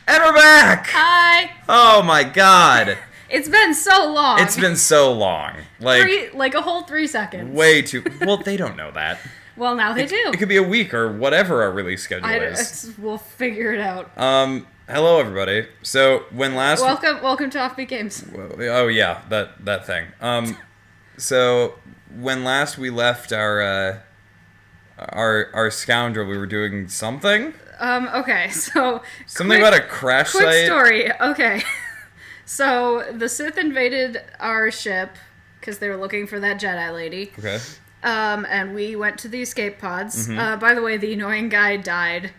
And we're back! Hi! Oh my god. It's been so long. It's been so long. Like a whole 3 seconds. Way too... Well, they don't know that. Well, now they do. It could be a week or whatever our release schedule is. We'll figure it out. Hello everybody. So, when last... Welcome to Offbeat Games. Oh yeah, that thing. So, when last we left our scoundrel, we were doing something? Okay, so... Something about a crash site? Quick story, okay. So, the Sith invaded our ship, because they were looking for that Jedi lady. Okay. And we went to the escape pods. Mm-hmm. By the way, the annoying guy died.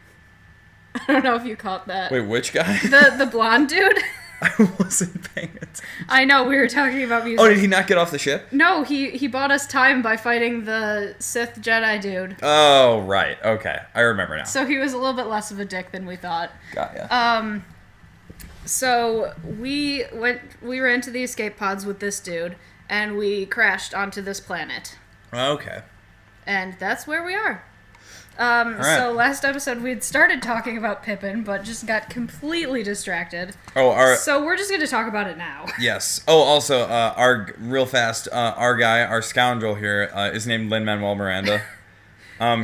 I don't know if you caught that. Wait, which guy? The blonde dude? I wasn't paying attention. I know, we were talking about music. Oh, did he not get off the ship? No, he bought us time by fighting the Sith Jedi dude. Oh, right. Okay. I remember now. So he was a little bit less of a dick than we thought. Got ya. So we ran into the escape pods with this dude, and we crashed onto this planet. Okay. And that's where we are. right. So last episode we had started talking about Pippin, but just got completely distracted. Oh, So we're just going to talk about it now. Yes. Oh, also, our scoundrel here, is named Lin Manuel Miranda.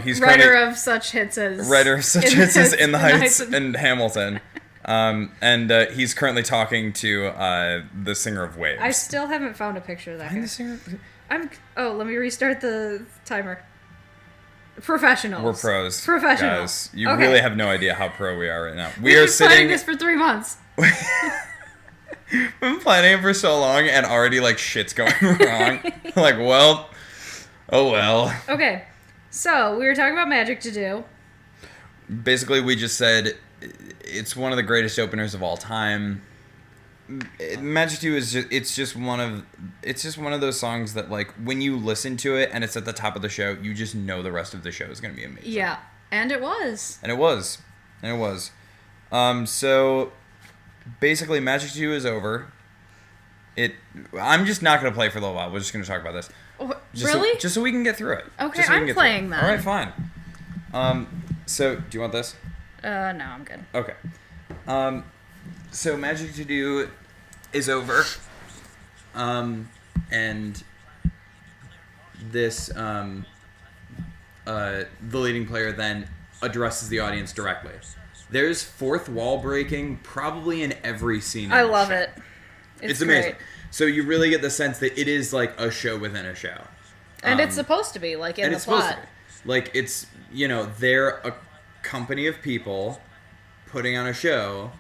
He's writer of such hits as In the Heights and Hamilton. And he's currently talking to the singer of Waves. I still haven't found a picture of that guy. the singer. Let me restart the timer. Professionals. We're pros. Professionals. Guys, you Okay. really have no idea how pro we are right now. We've been planning this for 3 months. We've been planning it for so long, and already like shit's going wrong. Like, well, oh well. Okay, so we were talking about Magic to Do. Basically, we just said it's one of the greatest openers of all time. Magic 2 is just one of those songs that, like, when you listen to it and it's at the top of the show, you just know the rest of the show is going to be amazing. Yeah, and it was. So basically Magic 2 is over. I'm just not going to play for a little while. We're just going to talk about this. Really? Just so we can get through it. Okay, I'm playing that. All right, fine. So do you want this? No, I'm good. Okay. So Magic to Do is over. And this, the leading player then addresses the audience directly. There's fourth wall breaking probably in every scene. I love it. It's amazing. So you really get the sense that it is like a show within a show. And it's supposed to be, like, in the plot. Like, it's, they're a company of people putting on a show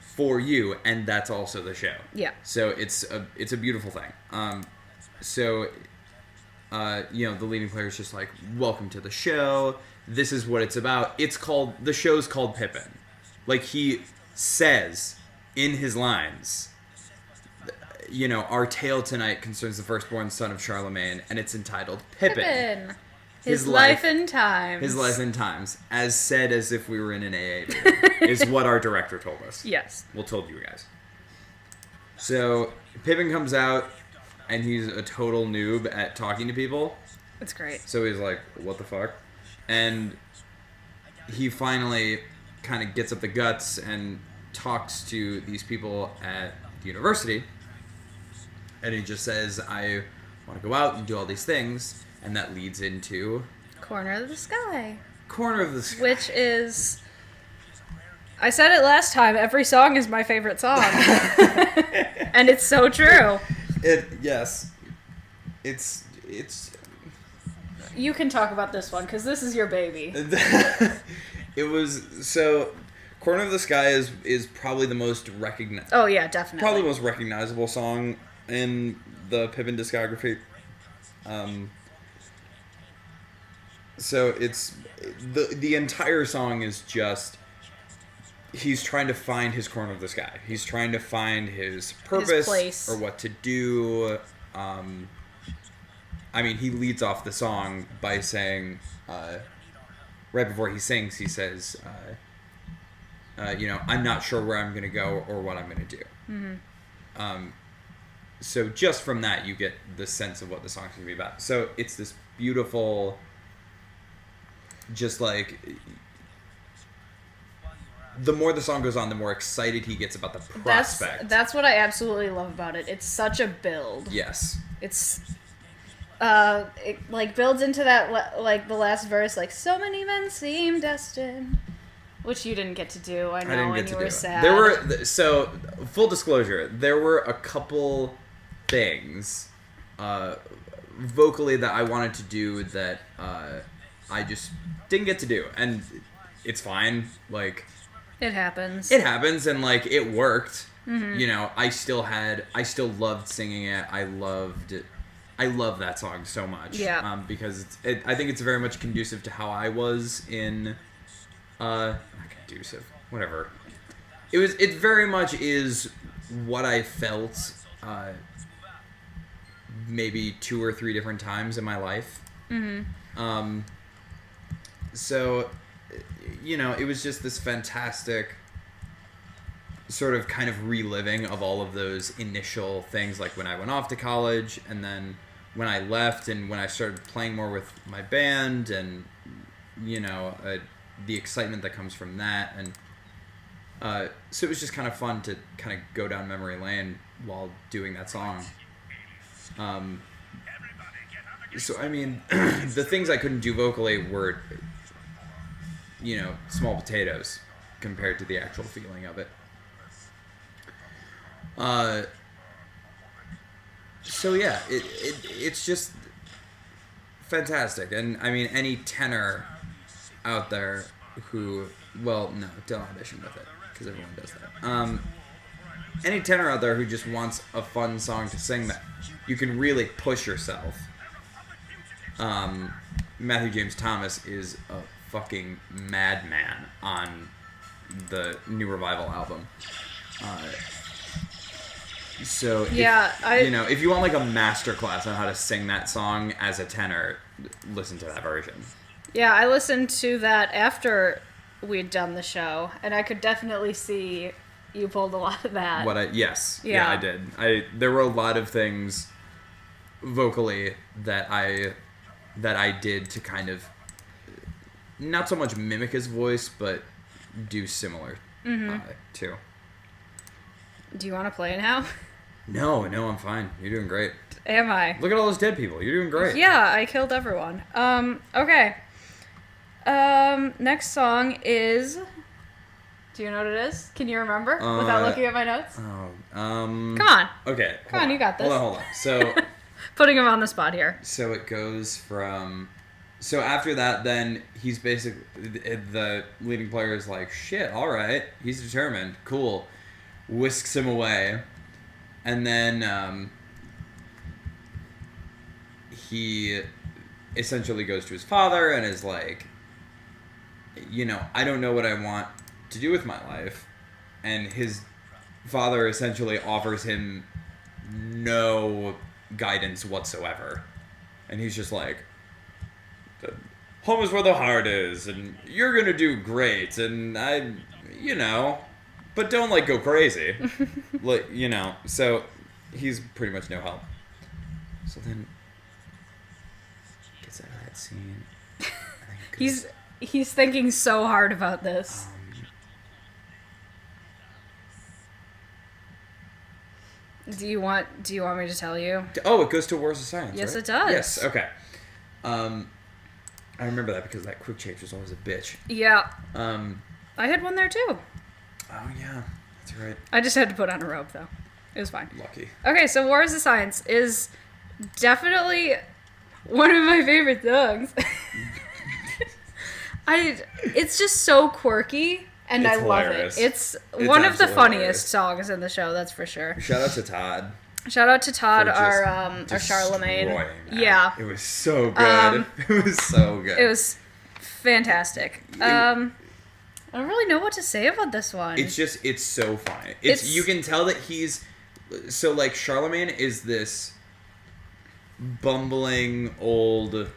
for you, and that's also the show. Yeah. So it's a beautiful thing. The leading player is just like, welcome to the show. This is what it's about. The show's called Pippin. Like, he says in his lines, our tale tonight concerns the firstborn son of Charlemagne, and it's entitled Pippin. His life and times. His life and times. As said as if we were in an AA meeting, is what our director told us. Yes. Well, told you guys. So, Pippin comes out, and he's a total noob at talking to people. It's great. So he's like, what the fuck? And he finally kind of gets up the guts and talks to these people at the university. And he just says, I want to go out and do all these things. And that leads into... Corner of the Sky. Corner of the Sky. Which is... I said it last time, every song is my favorite song. And it's so true. Yes. It's... You can talk about this one, because this is your baby. It was... So, Corner of the Sky is probably the most recognized... Oh, yeah, definitely. Probably the most recognizable song in the Pippin discography. So it's the entire song is just he's trying to find his corner of the sky. He's trying to find his purpose, his place, or what to do. He leads off the song by saying, right before he sings, he says, I'm not sure where I'm going to go or what I'm going to do. Mm-hmm. So just from that, you get the sense of what the song's going to be about. So it's this beautiful, just like the more the song goes on, the more excited he gets about the prospect. That's what I absolutely love about it. It's such a build. Yes. It's it like builds into that like the last verse, like so many men seem destined, which you didn't get to do. I know, and you were sad. There were so full disclosure, there were a couple things vocally that I wanted to do that I just didn't get to do, and it's fine. Like it happens. It happens, and like it worked. Mm-hmm. You know, I still loved singing it. I love that song so much. Yeah. Because I think it's very much conducive to how I was in. Not conducive. Whatever. It very much is what I felt. Maybe 2 or 3 different times in my life. Mm-hmm. So, you know, it was just this fantastic sort of kind of reliving of all of those initial things, like when I went off to college, and then when I left, and when I started playing more with my band, and, you know, the excitement that comes from that. And so it was just kind of fun to kind of go down memory lane while doing that song. So, I mean, the things I couldn't do vocally were, you know, small potatoes compared to the actual feeling of it. So yeah, it's just fantastic. And I mean, any tenor out there who, well, no, don't audition with it, because everyone does that. Any tenor out there who just wants a fun song to sing that you can really push yourself. Matthew James Thomas is a fucking madman on the New Revival album. So yeah, you know, if you want like a masterclass on how to sing that song as a tenor, listen to that version. Yeah, I listened to that after we'd done the show, and I could definitely see you pulled a lot of that. Yes, I did. There were a lot of things vocally that I did to kind of not so much mimic his voice, but do similar to. Do you want to play now? No, I'm fine. You're doing great. Am I? Look at all those dead people. You're doing great. Yeah, I killed everyone. Okay. Next song is... Do you know what it is? Can you remember without looking at my notes? Come on. Okay. Come on, you got this. Hold on. So... Putting him on the spot here. So it goes from... So after that, then he's basically... The leading player is like, shit, alright. He's determined. Cool. Whisks him away. And then he essentially goes to his father and is like, you know, I don't know what I want to do with my life. And his father essentially offers him no guidance whatsoever. And he's just like, home is where the heart is, and you're gonna do great, and I, you know, but don't like go crazy. Like, you know, so he's pretty much no help. So then gets out of that scene. He's thinking so hard about this. Do you want me to tell you? Oh, it goes to Wars of Science. Yes, right? It does. Yes. Okay. I remember that because that quick change was always a bitch. Yeah. I had one there too. Oh yeah, that's right. I just had to put on a robe though. It was fine. Lucky. Okay, so Wars of Science is definitely one of my favorite songs. It's just so quirky, and I hilarious. love it. It's one of the funniest songs in the show, that's for sure. Shout out to Todd. Shout out to Todd, our Charlemagne. Yeah. It was so good. It was so good. It was fantastic. I don't really know what to say about this one. It's so funny. You can tell that he's, so like Charlemagne is this bumbling old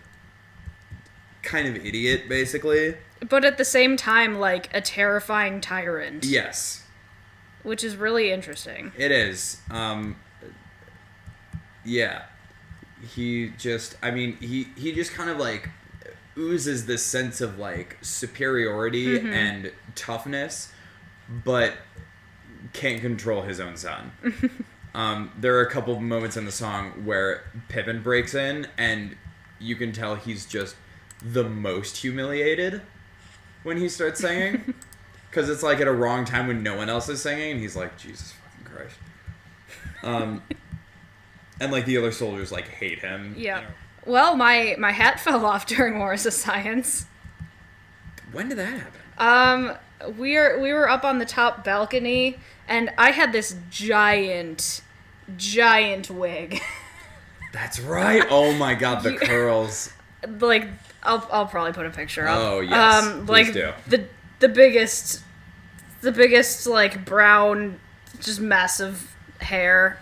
kind of idiot, basically. But at the same time, like a terrifying tyrant. Yes. Which is really interesting. It is. Yeah. He just kind of like oozes this sense of like superiority and toughness but can't control his own son. There are a couple of moments in the song where Pippin breaks in, and you can tell he's just the most humiliated when he starts singing. Because it's like at a wrong time when no one else is singing, and he's like, Jesus fucking Christ. And like the other soldiers like hate him. Yeah. Well, my hat fell off during Wars of Science. When did that happen? We were up on the top balcony, and I had this giant wig. That's right. Oh my god, the curls. Like, I'll probably put a picture up. Oh yes, please do. The biggest like brown, just massive hair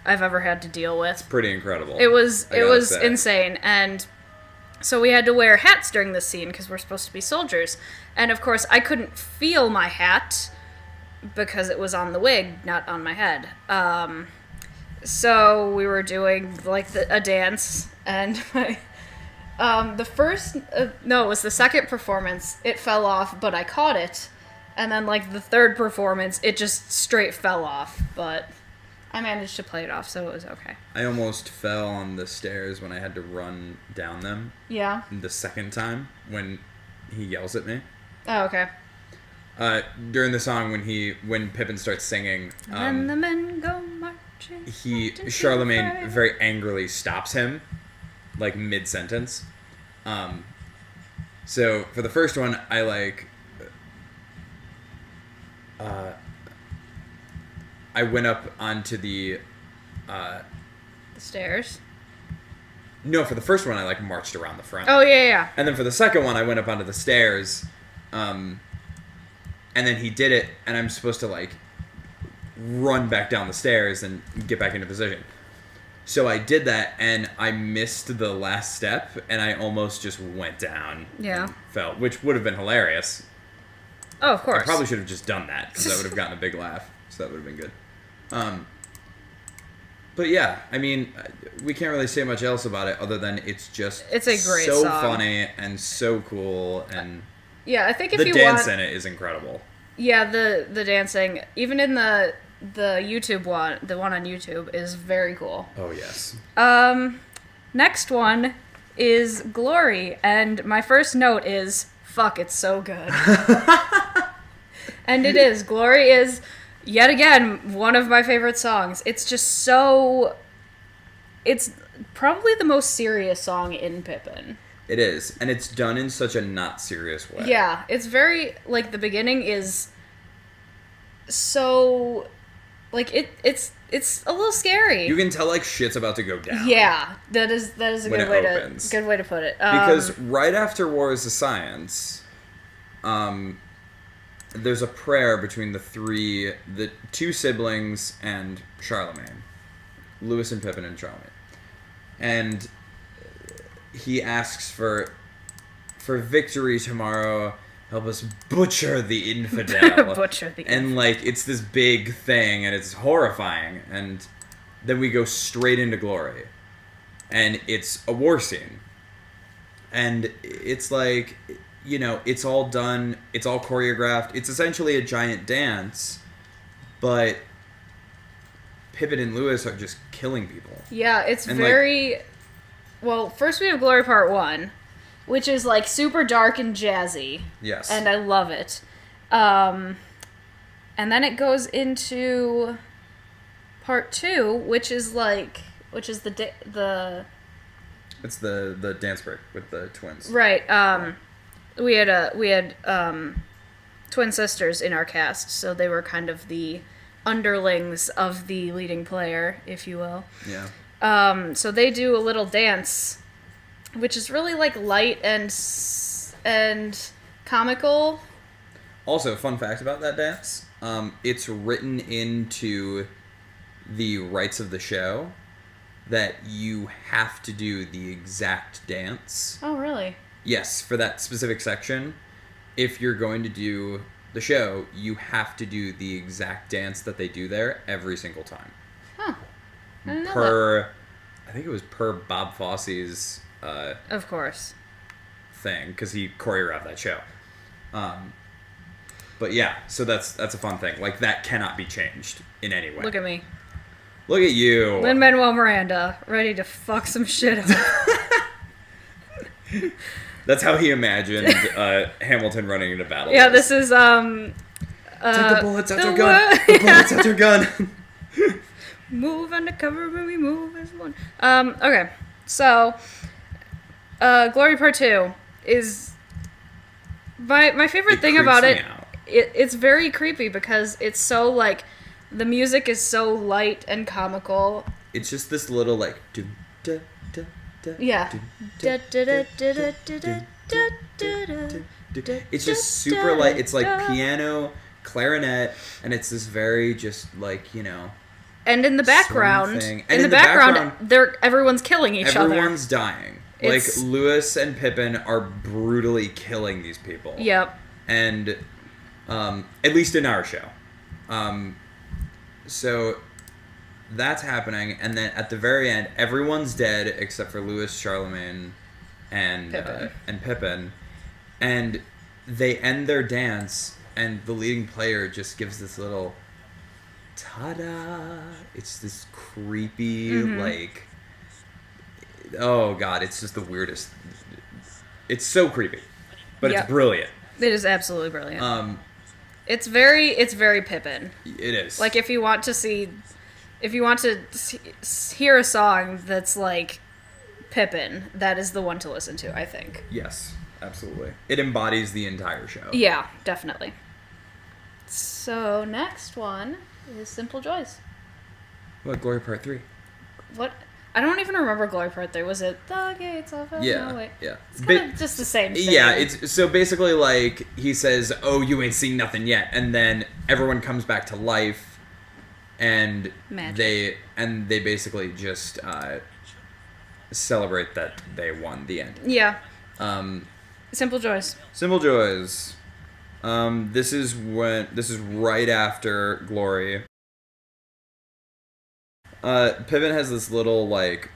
I've ever had to deal with. Pretty incredible. It was insane, and so we had to wear hats during this scene because we're supposed to be soldiers, and of course I couldn't feel my hat because it was on the wig, not on my head. So we were doing like a dance, and my it was the second performance. It fell off, but I caught it, and then like the third performance, it just straight fell off, but I managed to play it off, so it was okay. I almost fell on the stairs when I had to run down them. Yeah. The second time when he yells at me. Oh, okay. During the song when Pippin starts singing, when the men go marching, Charlemagne very angrily stops him, like mid-sentence. So for the first one, I went up onto the stairs. No, for the first one, I marched around the front. Oh yeah. And then for the second one, I went up onto the stairs, and then he did it, and I'm supposed to run back down the stairs and get back into position. So I did that, and I missed the last step, and I almost just went down. Yeah. And fell, which would have been hilarious. Oh, of course. I probably should have just done that, because I would have gotten a big laugh. So that would have been good. But yeah, I mean, we can't really say much else about it other than it's a great song. Funny and so cool, and yeah, I think if the you dance in it is incredible. Yeah, the dancing, even in the YouTube one, the one on YouTube, is very cool. Oh yes. Next one is Glory, and my first note is fuck, it's so good. And it is. Glory is yet again one of my favorite songs. It's just it's probably the most serious song in Pippin. It is, and it's done in such a not serious way. Yeah, it's very the beginning is so it's a little scary. You can tell shit's about to go down. Yeah, that is a good way to put it. Because right after Wars of Science, there's a prayer between the two siblings and Charlemagne, Louis and Pippin and Charlemagne, and he asks for victory tomorrow. Help us butcher the infidel. And it's this big thing, and it's horrifying. And then we go straight into Glory, and it's a war scene, and it's it's all done. It's all choreographed. It's essentially a giant dance, but Pippin and Louis are just killing people. Yeah, it's very... Well, first we have Glory Part 1, which is super dark and jazzy. Yes. And I love it. And then it goes into Part 2, which is the It's the dance break with the twins. Right. We had twin sisters in our cast, so they were kind of the underlings of the leading player, if you will. Yeah. So they do a little dance, which is really light and comical. Also, fun fact about that dance: it's written into the rights of the show that you have to do the exact dance. Oh, really? Yes, for that specific section. If you're going to do the show, you have to do the exact dance that they do there every single time. Huh. I didn't know that. I think it was per Bob Fosse's of course. thing, because he choreographed that show. But yeah, so that's a fun thing. Like, that cannot be changed in any way. Look at me. Look at you. Lin Manuel Miranda, ready to fuck some shit up. That's how he imagined Hamilton running into battle. Yeah, this is Take the bullets out your gun. The bullets out your gun. Move undercover when we move as one. Okay, so Glory Part 2 is my favorite thing about it. It's very creepy because it's so like the music is so light and comical. It's just this little like yeah. It's just super light. It's like piano, clarinet, and it's this very just like, you know. And in the background, everyone's killing each other. Everyone's dying. Like, Lewis and Pippin are brutally killing these people. Yep. And at least in our show. So that's happening, and then at the very end, everyone's dead except for Lewis, Charlemagne, and Pippin. And they end their dance, and the leading player just gives this little ta-da. It's this creepy, like, oh god, it's just the weirdest. It's so creepy, but it's brilliant. It is absolutely brilliant. It's very Pippin. It is. Like, if you want to hear a song that's like Pippin, that is the one to listen to, I think. Yes, absolutely. It embodies the entire show. Yeah, definitely. So, next one is Simple Joys. What, Glory Part 3? What? I don't even remember Glory Part 3. Was it The Gates of Hell? Yeah, no, wait. yeah. It's kind of just the same thing. Yeah, it's so basically like he says, "Oh, you ain't seen nothing yet," and then everyone comes back to life, and they basically just celebrate that they won the end. Yeah. Simple Joys. Simple Joys. This is right after Glory. Pippin has this little, like,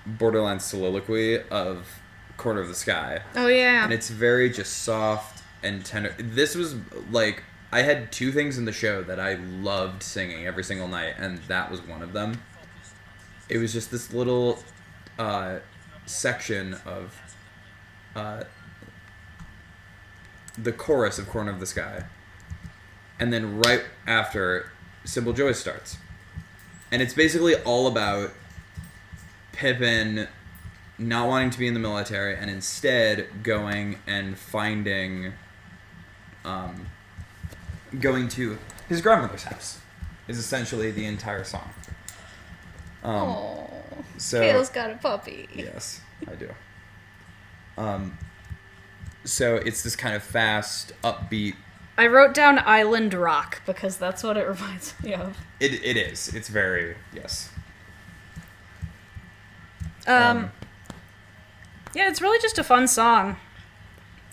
borderline soliloquy of Corner of the Sky. Oh, yeah. And it's very just soft and tender. This was, like, I had two things in the show that I loved singing every single night, and that was one of them. It was just this little section of the chorus of Corner of the Sky. And then right after, Simple Joys starts. And it's basically all about Pippin not wanting to be in the military and instead going and finding, going to his grandmother's house is essentially the entire song. So Cale's got a puppy. Yes, I do. So it's this kind of fast, upbeat. I wrote down Island Rock because that's what it reminds me of. It is. It's very, yes. Yeah, it's really just a fun song.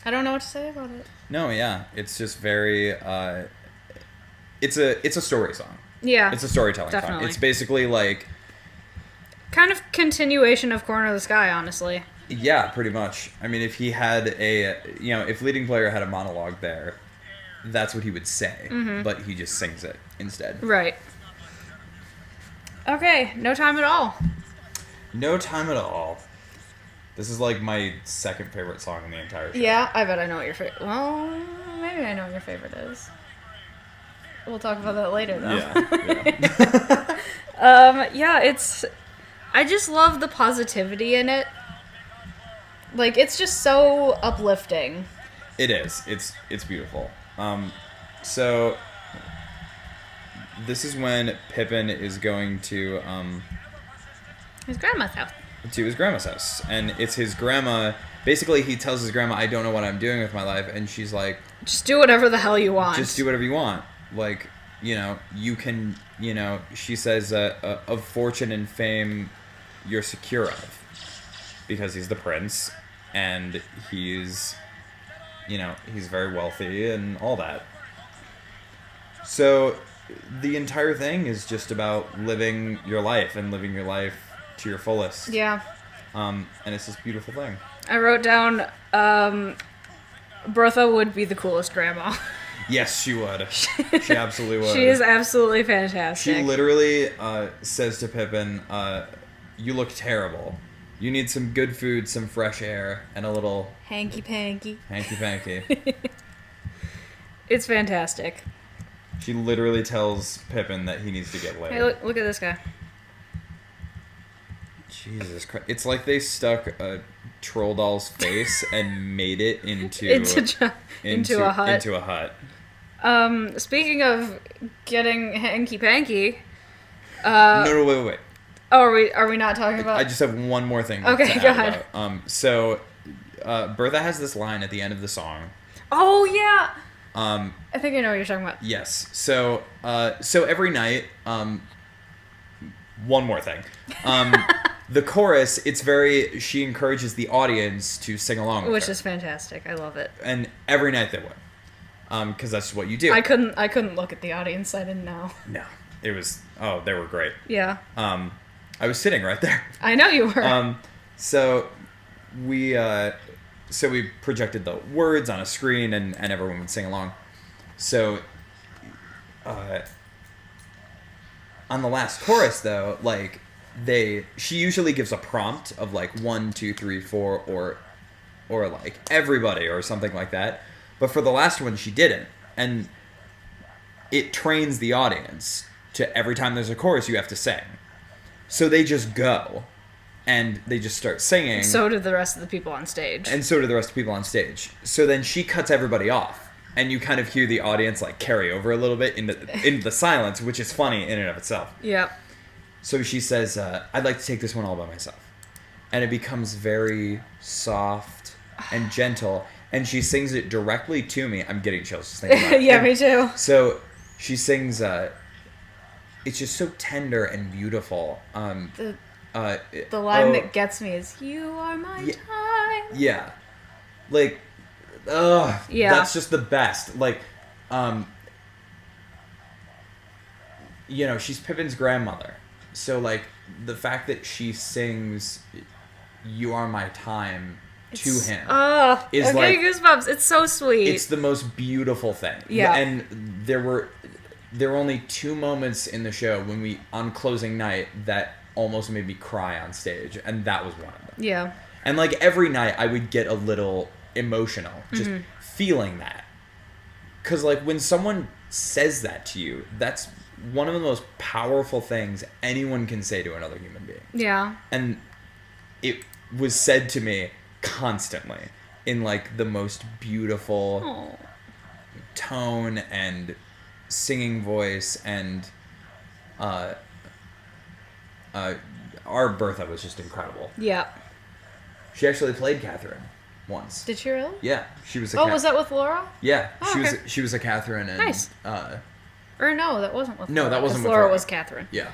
I don't know what to say about it. No, yeah. It's just very, it's a story song. Yeah. It's a storytelling definitely. song. It's basically like... kind of continuation of Corner of the Sky, honestly. Yeah, pretty much. I mean, if he had if leading player had a monologue there, that's what he would say, but he just sings it instead. Right. Okay, No Time at All. No Time at All. This is like my second favorite song in the entire show. Yeah, I bet I know what your favorite... Well, maybe I know what your favorite is. We'll talk about that later, though. Yeah. Yeah, it's... I just love the positivity in it. Like, it's just so uplifting. It is. It's beautiful. So this is when Pippin is going to His grandma's house. To his grandma's house, and it's his grandma. Basically, he tells his grandma, "I don't know what I'm doing with my life," and she's like, "Just do whatever the hell you want. Just do whatever you want. Like, you can, She says, "Of fortune and fame, you're secure of," because he's the prince, and he's very wealthy and all that. So the entire thing is just about living your life and living your life to your fullest. Yeah. And it's this beautiful thing. I wrote down Bertha would be the coolest grandma. Yes, she would. She absolutely would. She is absolutely fantastic. She literally says to Pippin, "You look terrible. You need some good food, some fresh air, and a little hanky-panky." Hanky-panky. It's fantastic. She literally tells Pippin that he needs to get laid. Hey, look at this guy. Jesus Christ. It's like they stuck a troll doll's face and made it into a hut. Into a hut. Speaking of getting hanky-panky... No, wait. Oh, are we not talking about... I just have one more thing okay, to go add ahead. about. So, Bertha has this line at the end of the song. Oh, yeah! I think I know what you're talking about. Yes. So every night, one more thing. The chorus, she encourages the audience to sing along with Which her. is fantastic. I love it. And every night they would. Because that's what you do. I couldn't look at the audience. I didn't know. No. It was, they were great. Yeah. I was sitting right there. I know you were. So we projected the words on a screen and everyone would sing along. So, on the last chorus though, like, she usually gives a prompt of like 1, 2, 3, 4 or like everybody or something like that. But for the last one she didn't. And it trains the audience to every time there's a chorus you have to sing. So they just go and they just start singing. So do the rest of the people on stage. And so do the rest of the people on stage. So then she cuts everybody off. And you kind of hear the audience like carry over a little bit into the silence, which is funny in and of itself. Yeah. So she says, I'd like to take this one all by myself. And it becomes very soft and gentle. And she sings it directly to me. I'm getting chills just thinking about it. Yeah, me too. So she sings, it's just so tender and beautiful. The line that gets me is, "You are my time." Yeah. Like, yeah. That's just the best. Like, she's Pippin's grandmother. So, like, the fact that she sings "You Are My Time" to him is I'm like getting goosebumps. It's so sweet. It's the most beautiful thing. Yeah. And there were only 2 moments in the show on closing night that almost made me cry on stage, and that was one of them. Yeah. And like every night I would get a little emotional just feeling that. Cuz like when someone says that to you, that's one of the most powerful things anyone can say to another human being. Yeah. And it was said to me constantly in like the most beautiful tone and singing voice, and our Bertha was just incredible. Yeah. She actually played Catherine once. Did she really? Yeah, she was a was that with Laura? Yeah, Oh, she was a Catherine, and Nice. Or no, that wasn't with Laura. No, that wasn't with Laura. Laura. Was Catherine. Yeah.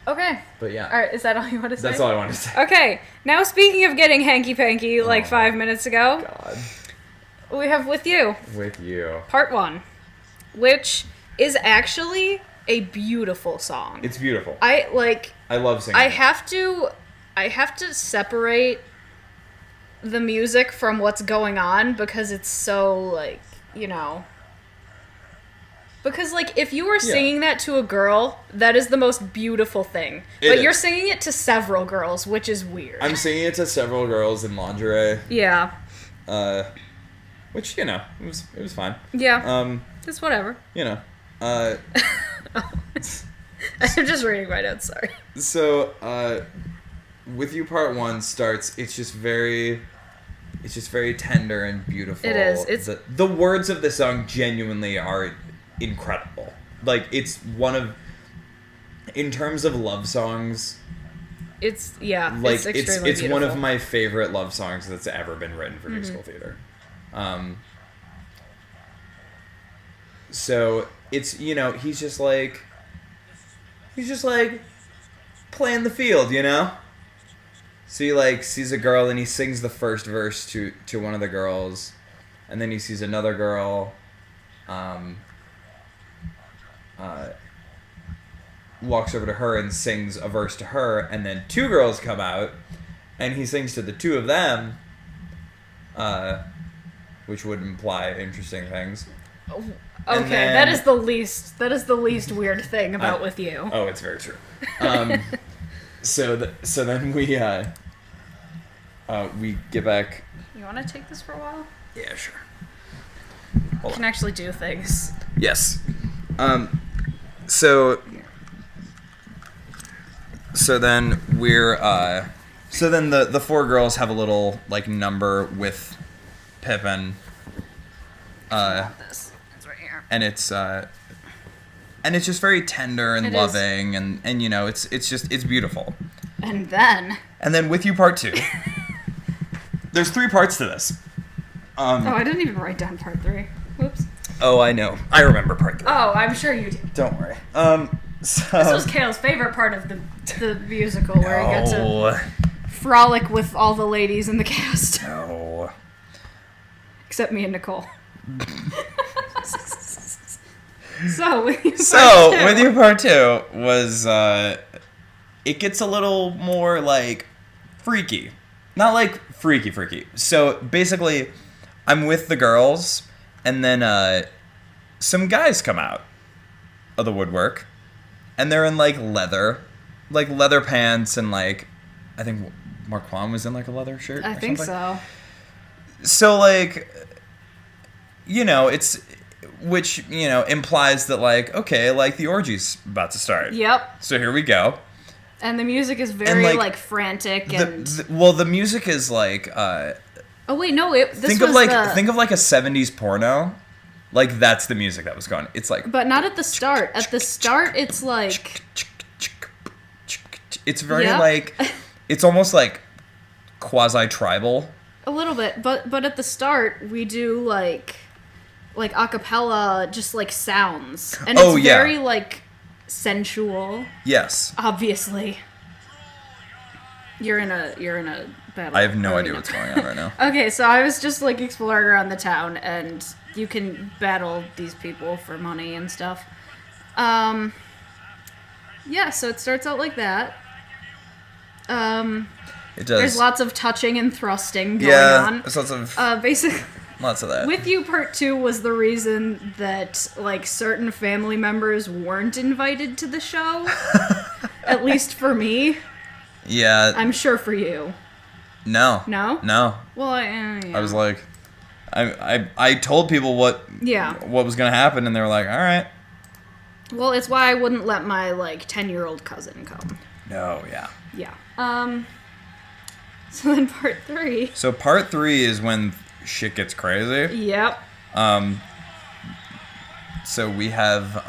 Okay. But yeah. All right, is that all you want to say? That's all I wanted to say. Okay, now speaking of getting hanky-panky like 5 minutes ago, God. we have With You, With You. Part 1, which is actually a beautiful song. It's beautiful. I love singing. I have to separate the music from what's going on because it's so like, because like if you were singing that to a girl, that is the most beautiful thing. But you're singing it to several girls, which is weird. I'm singing it to several girls in lingerie. Yeah. Which it was fine. Yeah. It's whatever. I'm just reading my notes, sorry. So, With You Part 1 starts, it's just very tender and beautiful. It is. It's the words of the song genuinely are incredible. Like, it's one of, in terms of love songs, it's extremely it's beautiful. one of my favorite love songs that's ever been written for musical theater. So it's, he's just like playing the field, So he like sees a girl and he sings the first verse to one of the girls, and then he sees another girl, walks over to her and sings a verse to her, and then 2 girls come out and he sings to the 2 of them, which would imply interesting things. Okay, then- that is the least weird thing about with you. Oh, it's very true. So then we get back. You want to take this for a while? Yeah, sure. You can actually do things. Yes. So then the four girls have a little like number with Pippin. This. It's right here. And it's just very tender and It loving and you know it's beautiful. And then With You Part 2. There's 3 parts to this. I didn't even write down part 3. Whoops. Oh, I know. I remember part 3. Oh, I'm sure you did. Don't worry. So This was Cale's favorite part of the musical, where he got to No. frolic with all the ladies in the cast, No. except me and Nicole. So with you. With You Part 2 was it gets a little more like freaky. Not like freaky. So basically I'm with the girls and then some guys come out of the woodwork and they're in like leather pants and like I think Marquand was in like a leather shirt. I think so. So like you know, which, you know, implies that, like, okay, like, the orgy's about to start. Yep. So here we go. And the music is very, like frantic and... the music is, like, Oh, wait, no, think of, like, a 70s porno. Like, that's the music that was going. It's, like... But not at the start. At the start, it's, like... It's very, like... It's almost, like, quasi-tribal. A little bit. But at the start, we do, like a cappella, just like sounds, and it's very like sensual. Yes. Obviously. You're in a battle. I have no idea what's going on right now. Okay, so I was just like exploring around the town, and you can battle these people for money and stuff. Yeah, so it starts out like that. It does. There's lots of touching and thrusting going on. There's lots of basically. Lots of that. With You Part 2 was the reason that, like, certain family members weren't invited to the show. At least for me. Yeah. I'm sure for you. No. No? No. Well, yeah. I was like, I told people what was going to happen, and they were like, all right. Well, it's why I wouldn't let my, like, 10-year-old cousin come. No, yeah. Yeah. So then part 3. So part 3 is when shit gets crazy. Yep. So we have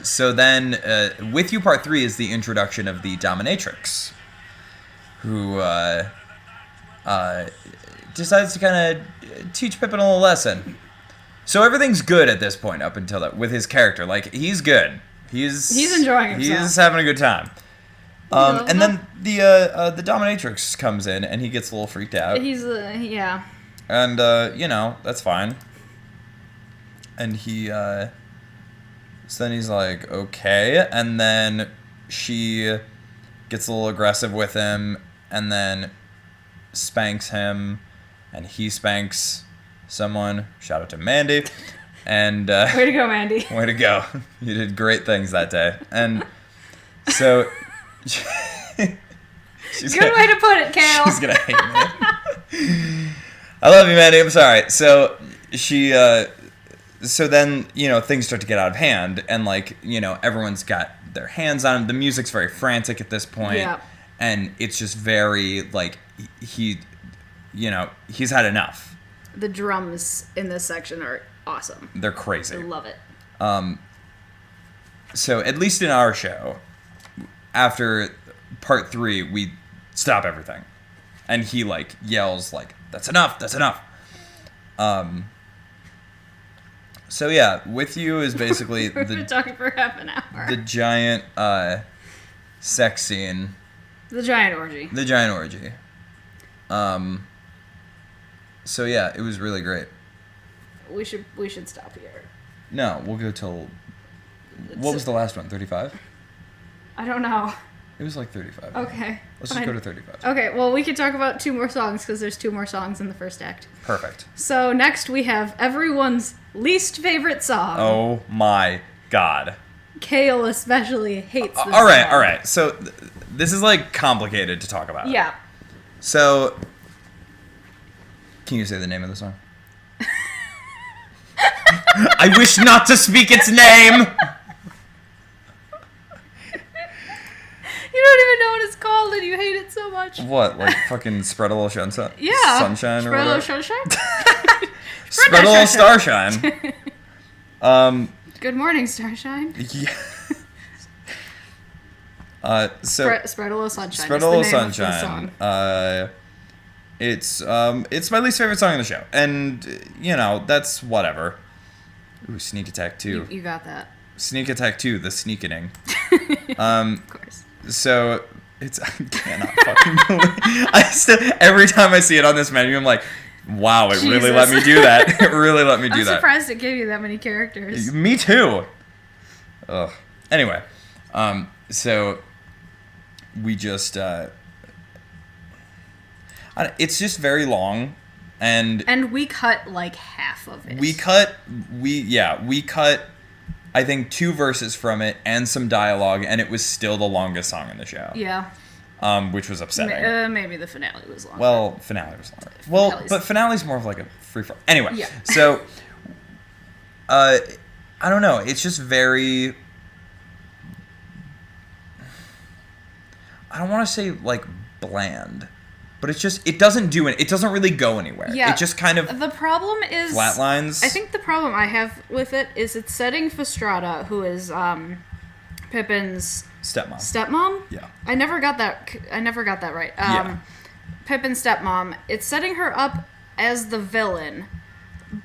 so then With You Part 3 is the introduction of the dominatrix, who decides to kind of teach Pippin a little lesson. So everything's good at this point up until that with his character. Like, he's good. He's enjoying himself. He's having a good time. And then the dominatrix comes in and he gets a little freaked out. He's yeah. And you know, that's fine. And he so then he's like, okay, and then she gets a little aggressive with him and then spanks him and he spanks someone. Shout out to Mandy. And way to go, Mandy. Way to go. You did great things that day. And so Good way to put it, Cale. She's gonna hate me. I love you, Mandy. I'm sorry. So she so then, you know, things start to get out of hand and, like, you know, everyone's got their hands on him. The music's very frantic at this point. Yeah. And it's just very, like, he, you know, he's had enough. The drums in this section are awesome. They're crazy. I love it. So at least in our show, after part 3, we stop everything. And he, like, yells, like, that's enough, that's enough. So yeah, With You is basically We've been talking for half an hour. the giant sex scene. The giant orgy. The giant orgy. So yeah, it was really great. We should stop here. No, we'll go till... What was the last one, 35? I don't know. It was like 35. Okay. Let's just go to 35. Okay, well, we could talk about 2 more songs because there's 2 more songs in the first act. Perfect. So next we have everyone's least favorite song. Oh my god. Cale especially hates this All right, song. all right. So this is like complicated to talk about. Yeah. So, can you say the name of the song? I wish not to speak its name. You don't even know what it's called and you hate it so much. What, like fucking spread a little sunshine? Yeah. Sunshine or Spread a little whatever? sunshine? Spread a little starshine. Good morning, Starshine. Yeah. Spread a little sunshine. Spread is a the little name of the sunshine. song. It's my least favorite song in the show, and you know that's whatever. Ooh, Sneak Attack 2. You got that. Sneak Attack 2, the sneakening. Of course. So it's I cannot fucking believe. Every time I see it on this menu, I'm like, wow, it really let me do that. It really let me do I'm that. surprised it gave you that many characters. Me too. Ugh. Anyway, so we just it's just very long, and we cut like half of it. we cut I think 2 verses from it and some dialogue, and it was still the longest song in the show. Yeah. Which was upsetting. Maybe the finale was longer. Well, finale was longer. Well, but finale's more of like a free for. Anyway, Yeah. So I don't know. It's just very. I don't want to say like bland, but it's just it doesn't do it. It doesn't really go anywhere. Yeah. It just kind of the problem is flatlines. I think the problem I have with it is it's setting Fastrada, who is Pippin's stepmom. Yeah. I never got that right. Yeah. Pippin's stepmom. It's setting her up as the villain,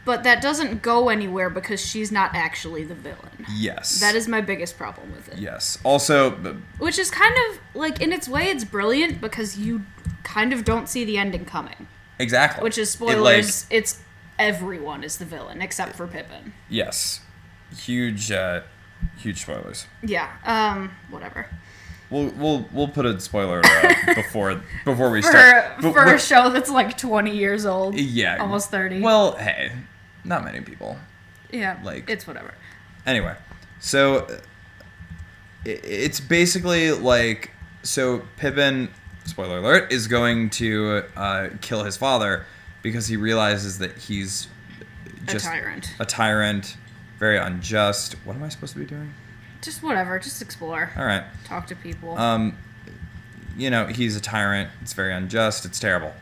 but that doesn't go anywhere because she's not actually the villain. Yes. That is my biggest problem with it. Yes. Also, Which is kind of like in its way, it's brilliant because you kind of don't see the ending coming. exactly. Which is spoilers. It's everyone is the villain except for Pippin. Yes. Huge spoilers. Yeah. Whatever. We'll put a spoiler before we start. For a show that's like 20 years old. Yeah. Almost 30. Well, hey, not many people. Yeah. like- It's whatever. Anyway, so it's basically like Pippin, spoiler alert, is going to kill his father because he realizes that he's just A tyrant, very unjust. What am I supposed to be doing? Just whatever. Just explore. All right. Talk to people. You know, he's a tyrant. It's very unjust. It's terrible.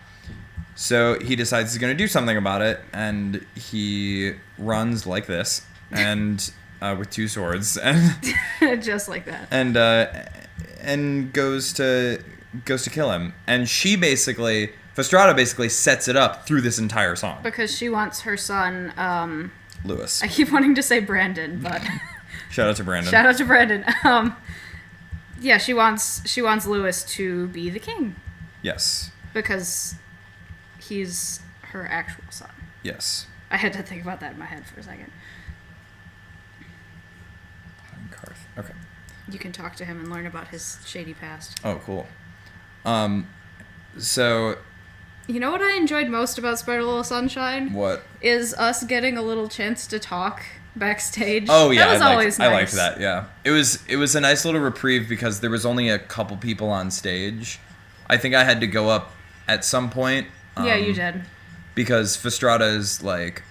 So he decides he's going to do something about it, and he runs like this, and with 2 swords, and Just like that. and goes to kill him. And Fastrada basically sets it up through this entire song. Because she wants her son, Lewis. I keep wanting to say Brandon, but Shout out to Brandon. shout out to Brandon. Yeah, she wants Lewis to be the king Yes. because he's her actual son. Yes. I had to think about that in my head for a second. Karth. Okay. You can talk to him and learn about his shady past. Oh, cool. So You know what I enjoyed most about Spread a Little Sunshine? what? Is us getting a little chance to talk backstage. Oh yeah, that was always nice. I liked that. Yeah, it was a nice little reprieve because there was only a couple people on stage. I think I had to go up at some point. Yeah, you did. Because Fastrada is like,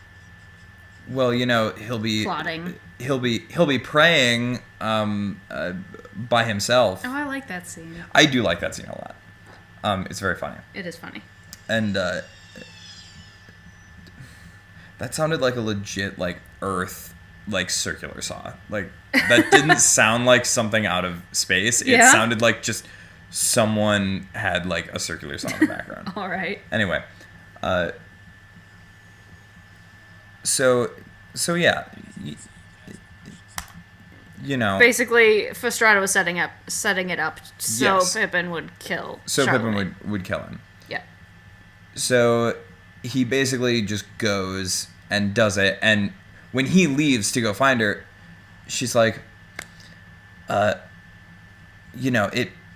well, you know, he'll be Plotting. He'll be praying by himself. Oh, I like that scene. I do like that scene a lot. It's very funny. It is funny. And that sounded like a legit like Earth like circular saw. Like that didn't sound like something out of space. It Yeah? sounded like just someone had like a circular saw in the background. All right. Anyway, so yeah, you know. Basically, Fastrada was setting it up so Yes. Pippin would kill. So Charlemagne. Pippin would kill him. Yeah. So he basically just goes and does it, and when he leaves to go find her, she's like, you know,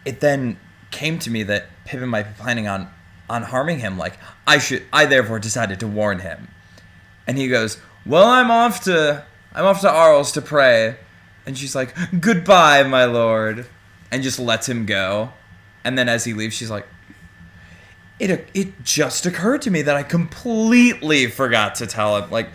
it then came to me that Pippin might be planning on harming him. Like, I therefore decided to warn him. And he goes, well, I'm off to Arles to pray. And she's like, goodbye, my lord. And just lets him go. And then as he leaves, she's like, it just occurred to me that I completely forgot to tell him. Like,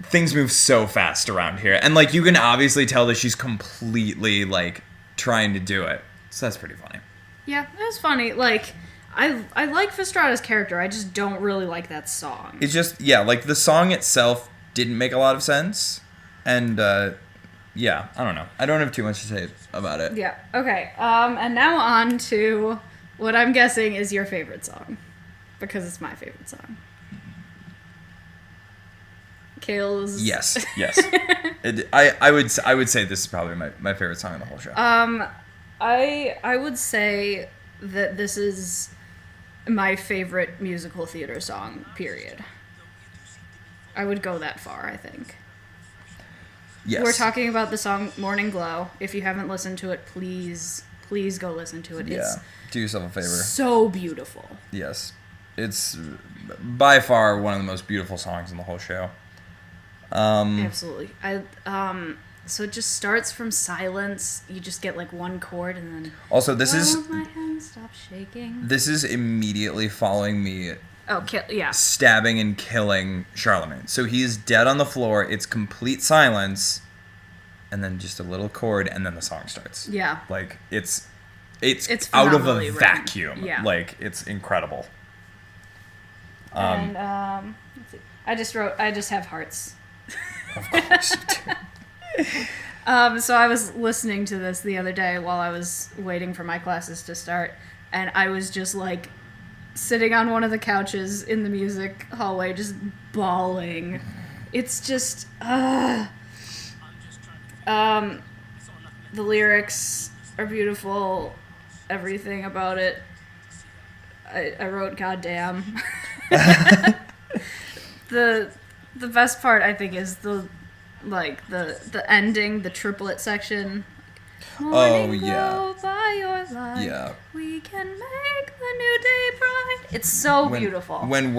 things move so fast around here. And, like, you can obviously tell that she's completely, like, trying to do it. So that's pretty funny. Yeah, it was funny. Like, I like Fastrada's character. I just don't really like that song. It's just, yeah, like, the song itself didn't make a lot of sense. And, yeah, I don't know. I don't have too much to say about it. Yeah, okay. And now on to what I'm guessing is your favorite song. Because it's my favorite song. Cale's... Yes. I would say this is probably my favorite song in the whole show. I would say that this is my favorite musical theater song, period. I would go that far, I think. Yes. We're talking about the song Morning Glow. If you haven't listened to it, please go listen to it. Yeah. It's do yourself a favor. So beautiful. Yes. It's by far one of the most beautiful songs in the whole show. Absolutely. So it just starts from silence. You just get like one chord and then... Also, this is... my hands stop shaking. This is immediately following me... yeah. Stabbing and killing Charlemagne. So he's dead on the floor. It's complete silence. And then just a little chord and then the song starts. Yeah. Like, it's out of a vacuum. Yeah. Like, it's incredible. And, let's see. I just have hearts. Of course you do. So I was listening to this the other day while I was waiting for my classes to start, and I was just like sitting on one of the couches in the music hallway just bawling. It's just the lyrics are beautiful, everything about it. I wrote goddamn. The best part, I think, is the ending, the triplet section. Morning glow by your light. Yeah. We can make the new day bright. It's so beautiful. When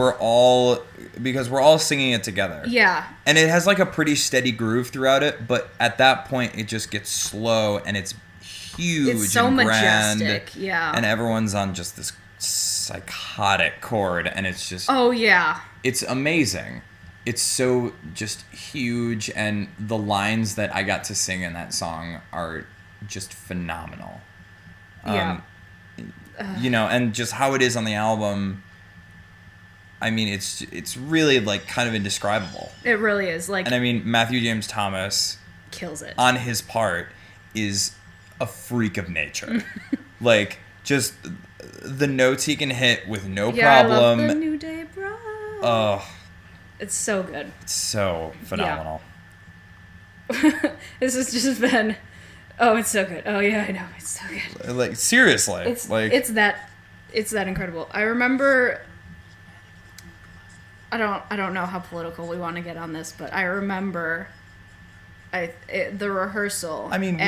because we're all singing it together. Yeah. And it has like a pretty steady groove throughout it, but at that point it just gets slow and it's huge. It's so and grand, majestic. Yeah. And everyone's on just this psychotic chord, and it's just... Oh, yeah. It's amazing. It's so just huge, and the lines that I got to sing in that song are just phenomenal. Yeah. You know, and just how it is on the album, I mean, it's really, like, kind of indescribable. It really is. Like, and I mean, Matthew James Thomas... kills it. On his part, is a freak of nature. Like, just... the notes he can hit with no problem. I love the new day bright. Oh, it's so good. It's so phenomenal. Yeah. This has just been... Oh, it's so good. Oh, yeah, I know. It's so good. Like, seriously. It's that incredible. I remember... I don't know how political we want to get on this, but I remember... the rehearsal. I mean, we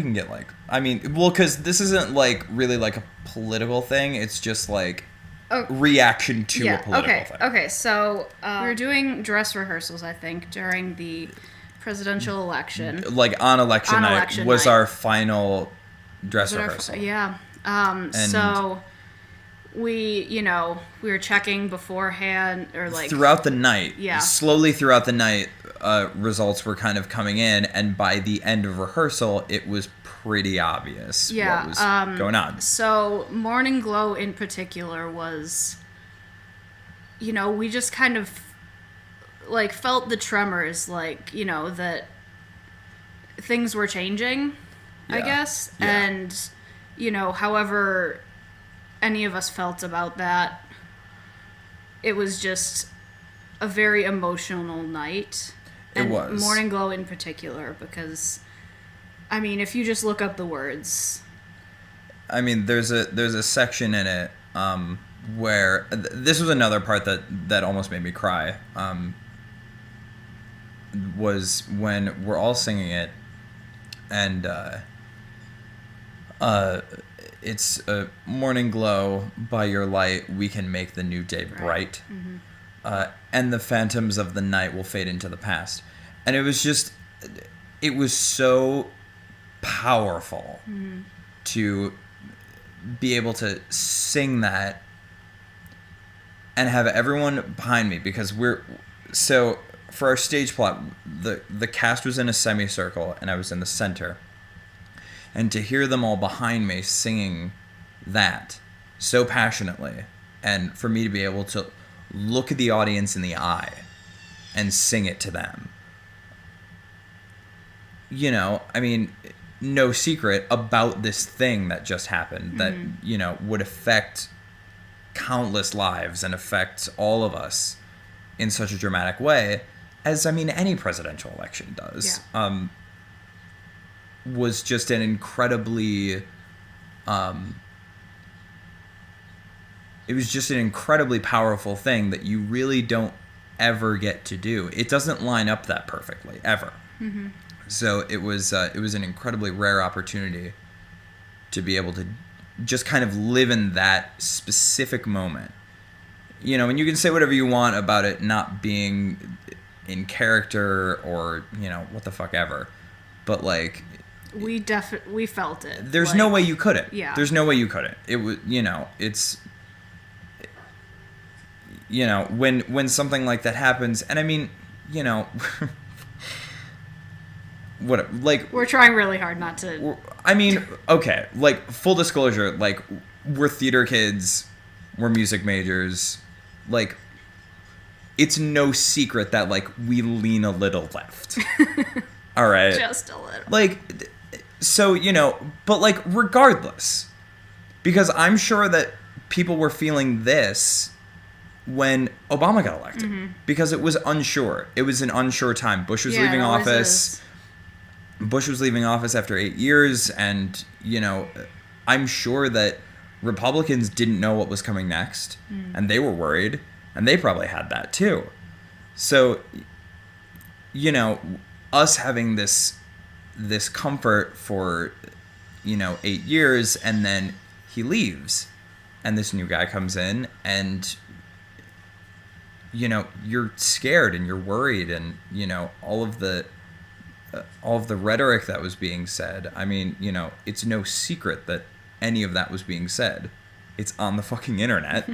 can get like... I mean, well, because this isn't like really like a political thing. It's just like reaction to a political thing. Okay, so we were doing dress rehearsals, I think, during the presidential election. Like on election night was our final dress rehearsal. Yeah. So we were checking beforehand or like... Throughout the night. Yeah. Slowly throughout the night, results were kind of coming in, and by the end of rehearsal, it was pretty obvious what was going on. So Morning Glow in particular was, we just kind of like felt the tremors, like, that things were changing, I guess. Yeah. And, however any of us felt about that, it was just a very emotional night. It was. Morning Glow in particular, because, I mean, if you just look up the words... I mean, there's a section in it where... This was another part that almost made me cry. Was when we're all singing it, and It's a morning glow. By your light, we can make the new day bright. And the phantoms of the night will fade into the past. And it was so powerful to be able to sing that and have everyone behind me, because so for our stage plot, the cast was in a semicircle and I was in the center. And to hear them all behind me singing that so passionately, and for me to be able to look at the audience in the eye and sing it to them. You know, I mean, no secret about this thing that just happened that, you know, would affect countless lives and affect all of us in such a dramatic way, as, I mean, any presidential election does. Yeah. Was just an incredibly, it was just an incredibly powerful thing that you really don't ever get to do. It doesn't line up that perfectly, ever. So it was an incredibly rare opportunity to be able to just kind of live in that specific moment. You know, and you can say whatever you want about it not being in character or, you know, what the fuck ever. But, like... We felt it. There's no way you couldn't. Yeah. There's no way you couldn't. It was, you know, it's... You know, when something like that happens, and I mean, you know... What, like... We're trying really hard not to... I mean, okay, like, full disclosure, like, we're theater kids, we're music majors, like, it's no secret that, like, we lean a little left. All right? Just a little. Like, so, you know, but, like, regardless, because I'm sure that people were feeling this when Obama got elected, because it was unsure. It was an unsure time. Bush was leaving office. Bush was leaving office after 8 years, and, you know, I'm sure that Republicans didn't know what was coming next, and they were worried, and they probably had that too. So, you know, us having this comfort for, you know, 8 years, and then he leaves, and this new guy comes in, and, you know, you're scared and you're worried, and, you know, all of the rhetoric that was being said. I mean, you know, it's no secret that any of that was being said. It's on the fucking internet.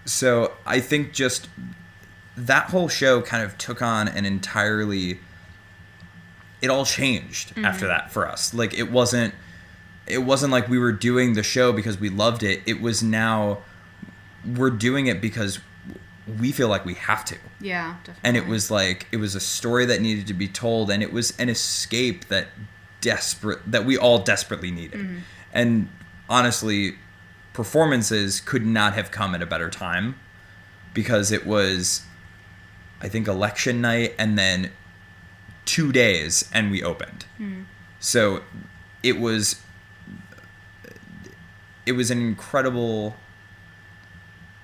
So I think just that whole show kind of took on an entirely... It all changed after that for us. Like, it wasn't like we were doing the show because we loved it. It was now we're doing it because we feel like we have to. Yeah, definitely. And it was like, it was a story that needed to be told, and it was an escape that we all desperately needed. And honestly, performances could not have come at a better time, because it was, I think, election night and then 2 days and we opened. So it was an incredible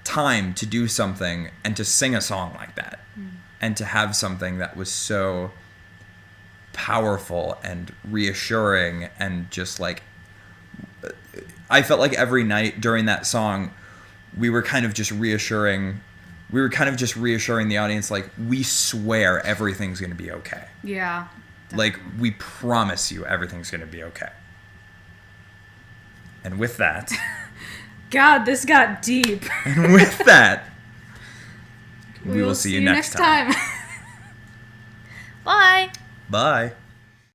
time to do something and to sing a song like that, and to have something that was so powerful and reassuring, and just like, I felt like every night during that song we were kind of just reassuring the audience, like, we swear everything's going to be okay. Yeah, definitely. Like, we promise you everything's going to be okay. And with that... God, this got deep. And with that, we will see you next time. Bye. Bye.